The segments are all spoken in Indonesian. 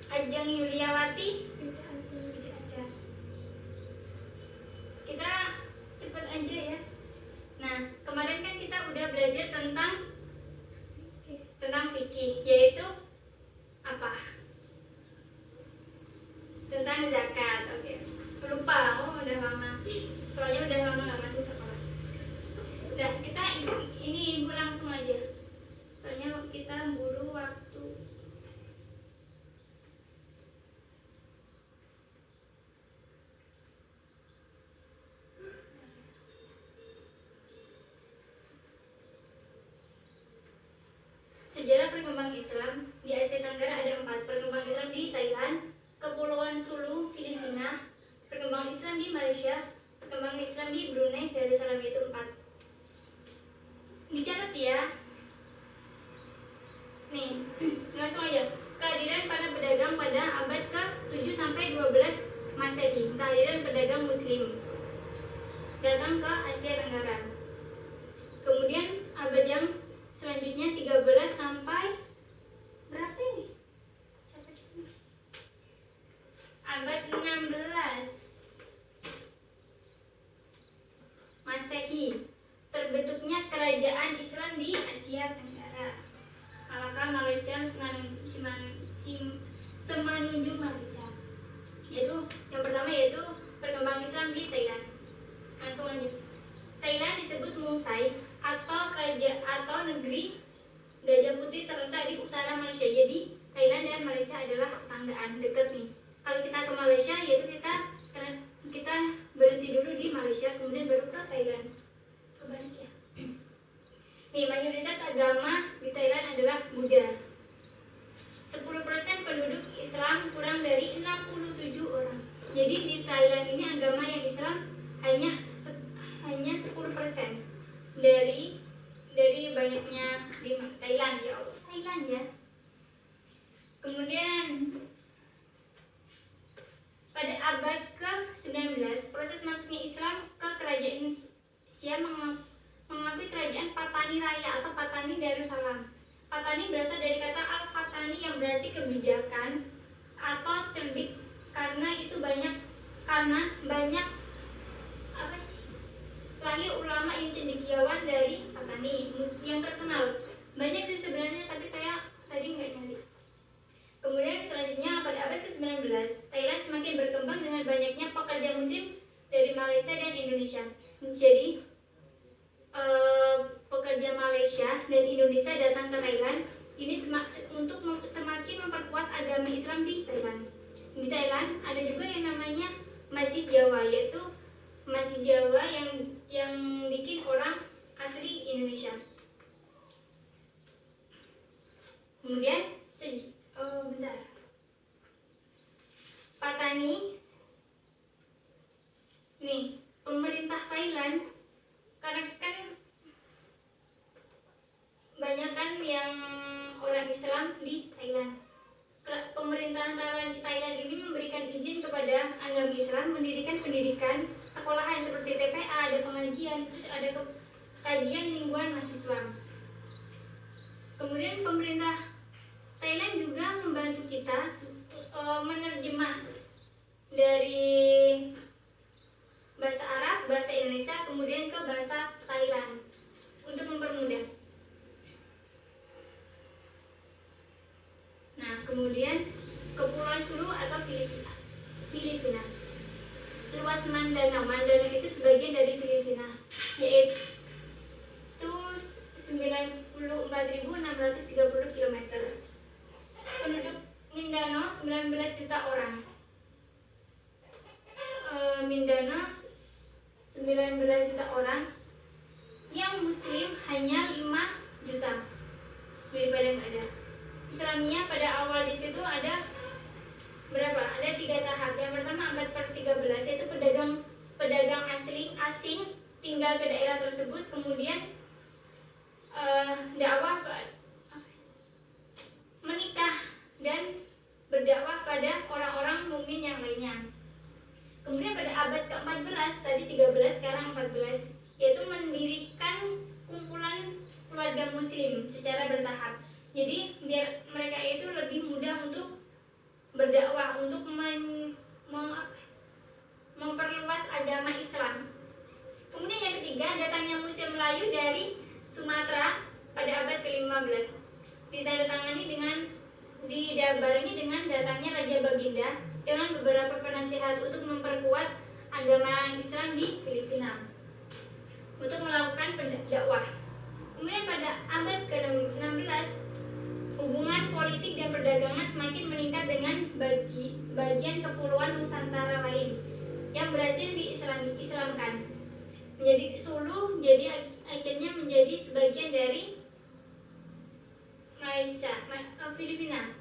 Ajeng Yuliawati. Kita cepet aja ya. Nah, kemarin kan kita udah belajar tentang fikih, yaitu apa? Tentang zakat. Oke. Lupa, udah lama. Soalnya udah lama nggak masuk sekolah. Udah, kita ini ibu langsung aja. Soalnya kita buru waktu. Sejarah perkembangan Islam di Asia Tenggara ada 4. Perkembangan Islam di Thailand, Kepulauan Sulu, Filipina, perkembangan Islam di Malaysia, perkembangan Islam di Brunei Darussalam, itu 4. Dicatat ya. Nih, langsung aja. Kehadiran para pedagang pada abad ke-7 sampai 12 Masehi. Kehadiran pedagang muslim datang ke Asia Tenggara. Kemudian abad yang selanjutnya 13 sampai berapa ini? Abad 16 Masehi. Terbentuknya kerajaan Islam di Asia Tenggara. Malaka, Malaysia, Semenanjung Malaysia. Yaitu yang pertama yaitu perkembangan Islam di Thailand. Langsung aja. Thailand disebut Mungtai atau kerajaan atau negeri Gajah Putih terletak di utara Malaysia. Jadi Thailand dan Malaysia adalah tetanggaan dekat nih. Kalau kita ke Malaysia yaitu kita berhenti dulu di Malaysia kemudian baru ke Thailand. Kebalik ya. Nih, mayoritas agama di Thailand adalah Buddha. 10% penduduk Islam kurang dari 67 orang. Jadi di Thailand ini agama yang Islam hanya 10% dari banyaknya di Thailand ya. Thailand ya. Kemudian pada abad ke-19 proses masuknya Islam ke kerajaan Siam mengakui kerajaan Patani Raya atau Patani Darussalam. Patani berasal dari kata Al-Fatani yang berarti kebijakan atau cerdik karena banyak lahir ulama yang cendekiawan dari Patani yang terkenal. Banyak sih sebenarnya tapi saya tadi nggak nyari. Kemudian selanjutnya pada abad ke-19 Thailand semakin berkembang dengan banyaknya pekerja muslim dari Malaysia dan Indonesia. Jadi pekerja Malaysia dan Indonesia datang ke Thailand ini untuk semakin memperkuat agama Islam di Thailand. Di Thailand ada juga yang namanya Masjid Jawa, yaitu Masjid Jawa yang bikin orang asli Indonesia. Kemudian Patani nih, pemerintah Thailand karena kan banyak kan yang orang Islam di Thailand. Pemerintahan Thailand ini memberikan izin kepada agama Islam mendirikan pendidikan sekolahan seperti TPA, ada pengajian, terus ada kajian mingguan mahasiswa. Kemudian pemerintah Thailand juga membantu kita menerjemah dari bahasa Arab, bahasa Indonesia, kemudian ke bahasa Thailand untuk mempermudah. Nah, kemudian Kepulauan Sulu atau Filipina. Luas Mindanao itu sebagian dari Filipina, yaitu 94.630 km. Penduduk Mindanao 19 juta orang. Mindanao 19 juta orang, yang muslim hanya 5 juta. Daripada nggak ada. Islamnya pada awal di situ ada berapa? Ada 3 tahap. Yang pertama abad ke-13 yaitu pedagang asing tinggal ke daerah tersebut, kemudian dakwah menikah dan berdakwah pada orang-orang mukmin yang lainnya. Kemudian pada abad ke-14, tadi 13 sekarang 14, yaitu mendirikan kumpulan keluarga muslim secara bertahap. Jadi biar mereka itu lebih mudah untuk dengan datangnya Raja Baginda dengan beberapa penasihat untuk memperkuat agama Islam di Filipina untuk melakukan dakwah. Kemudian pada abad ke-16, hubungan politik dan perdagangan semakin meningkat dengan bagian kepulauan Nusantara lain yang berhasil diislamkan menjadi Sulu, jadi akhirnya menjadi sebagian dari Malaysia, Filipina.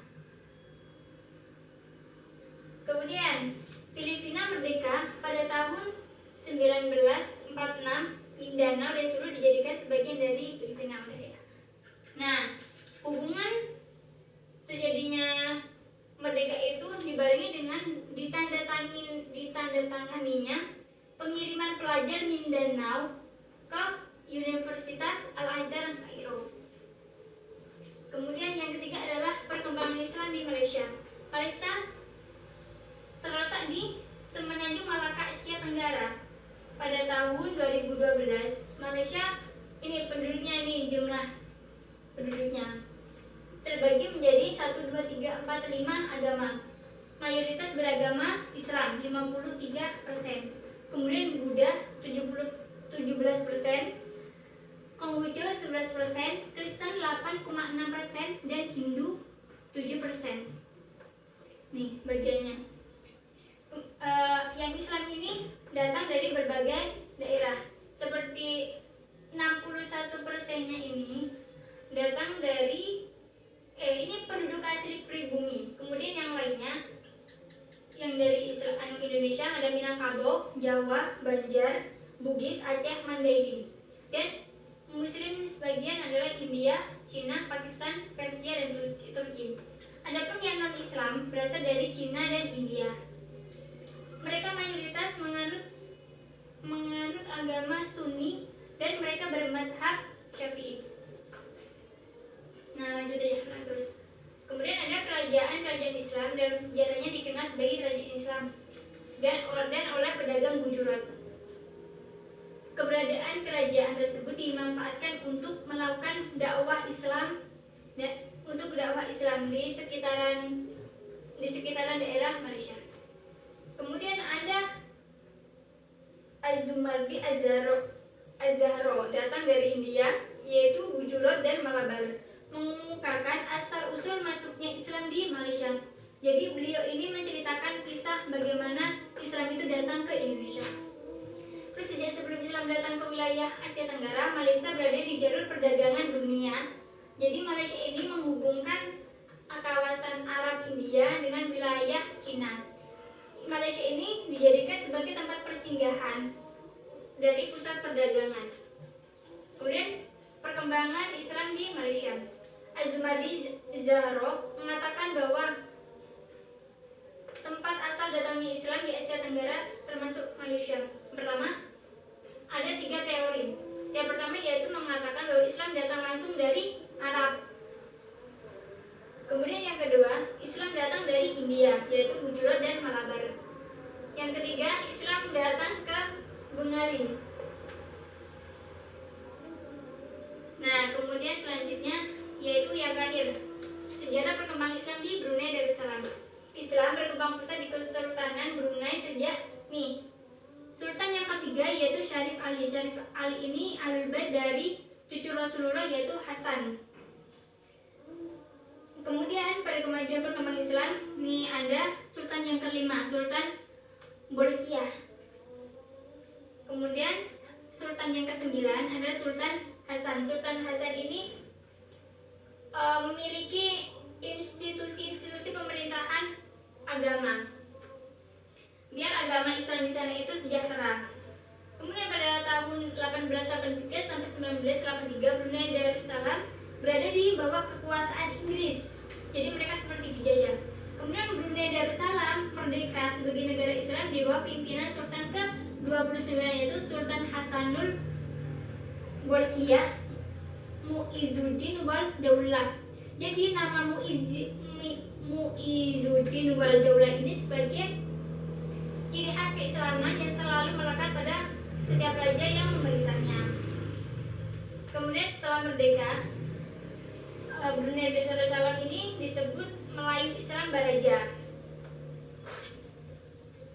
Kemudian Filipina merdeka pada tahun 1946. Mindanao dan Sulu dijadikan sebagian dari Filipina merdeka. Nah, hubungan terjadinya merdeka itu dibarengi dengan ditandatanganinya pengiriman pelajar Mindanao ke Universitas Al-Azhar Kairo. Kemudian yang ketiga adalah perkembangan Islam di Malaysia. Malaysia terletak di Semenanjung Malaka, Asia Tenggara. Pada tahun 2012, Malaysia jumlah penduduknya terbagi menjadi 1, 2, 3, 4, 5 agama. Mayoritas beragama Islam 53%. Kemudian Buddha 17%, Konghucu 11%, Kristen 8,6% dan Hindu 7%. Nih bagiannya. Yang Islam ini datang dari berbagai daerah. Seperti 61%-nya ini datang dari ini penduduk asli pribumi. Kemudian yang lainnya yang dari Islam Indonesia ada Minangkabau, Jawa, Banjar, Bugis, Aceh, Mandailing. Dan Muslim sebagian adalah India, Cina, Pakistan, Persia, dan Turki. Adapun yang non-Islam berasal dari Cina dan India. Mereka mayoritas menganut agama Sunni dan mereka bermadhab Syafi'i. Nah lanjut aja, terus. Kemudian ada kerajaan Islam, dalam sejarahnya dikenal sebagai kerajaan Islam dan oleh pedagang Gujarat. Keberadaan kerajaan tersebut dimanfaatkan untuk melakukan dakwah Islam di sekitaran daerah Malaysia. Kemudian ada Az-Zumardi Az-Zahro datang dari India, yaitu Gujarat dan Malabar, mengemukakan asal-usul masuknya Islam di Malaysia. Jadi beliau ini menceritakan kisah bagaimana Islam itu datang ke Indonesia. Terus sejak sebelum Islam datang ke wilayah Asia Tenggara, Malaysia berada di jalur perdagangan dunia. Jadi Malaysia ini menghubungkan kawasan Arab India dengan wilayah Cina. Malaysia ini dijadikan sebagai tempat persinggahan dari pusat perdagangan. Kemudian perkembangan Islam di Malaysia. Az-Zumardi Zahro mengatakan bahwa tempat asal datangnya Islam di Asia Tenggara termasuk Malaysia. Pertama, ada 3 teori. Yang pertama yaitu mengatakan bahwa Islam datang langsung dari Arab. Kemudian yang kedua, Islam datang dari India, yaitu Gujarat dan Malabar. Yang ketiga, Islam datang ke Bengali. Nah, kemudian selanjutnya yaitu yang terakhir, sejarah perkembangan Islam di Brunei Darussalam. Islam berkembang pesat di Kesultanan Brunei sejak Sultan yang ketiga yaitu Syarif Ali. Syarif Ali ini ahlul bait dari cucu Rasulullah yaitu Hasan. Kemudian pada kemajuan perkembangan Islam ini ada Sultan yang kelima, Sultan Bolkiah. Kemudian Sultan yang ke-9 adalah Sultan Hasan. Sultan Hasan ini memiliki institusi pemerintahan agama, biar agama Islam di sana itu sejahtera. Kemudian pada tahun 1883 sampai 1983 Brunei Darussalam berada di bawah kekuasaan Inggris. Jadi mereka seperti dijajah. Kemudian Brunei Darussalam merdeka sebagai negara Islam di bawah pimpinan Sultan ke-29 yaitu Sultan Hasanul Bolkiah Muizzuddin wal Daulah. Jadi nama Muizzuddin wal Daulah ini sebagai ciri khas keislaman yang selalu melekat pada setiap raja yang memerintahnya. Kemudian setelah merdeka, Brunei Darussalam ini disebut Melayu Islam Baraja.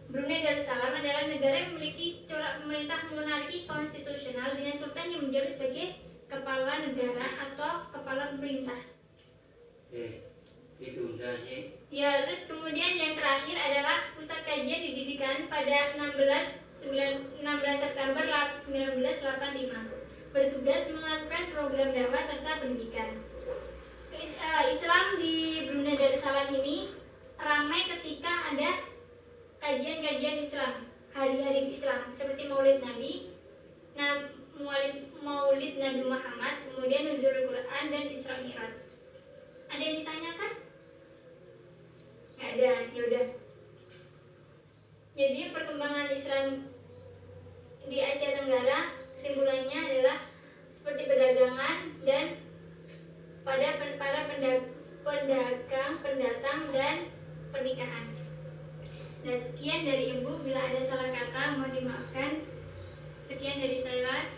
Brunei Darussalam adalah negara yang memiliki corak pemerintah monarki konstitusional dengan sultan yang menjabat sebagai kepala negara atau kepala pemerintah. Itu udah sih. Ya, terus kemudian yang terakhir adalah pusat kajian didirikan pada 16 September 1985. Bertugas melakukan program dakwah serta pendidikan. Islam di Brunei Darussalam ini ramai ketika ada kajian-kajian Islam, hari-hari Islam seperti Maulid Nabi, Maulid Nabi Muhammad, kemudian Nuzulul Quran dan Isra Mi'raj. Ada yang ditanyakan? Nggak ada, yaudah. Jadi perkembangan Islam di Asia Tenggara kesimpulannya adalah seperti perdagangan dan pada para pedagang, pendatang dan pernikahan. Nah, sekian dari Ibu, bila ada salah kata mohon dimaafkan. Sekian dari saya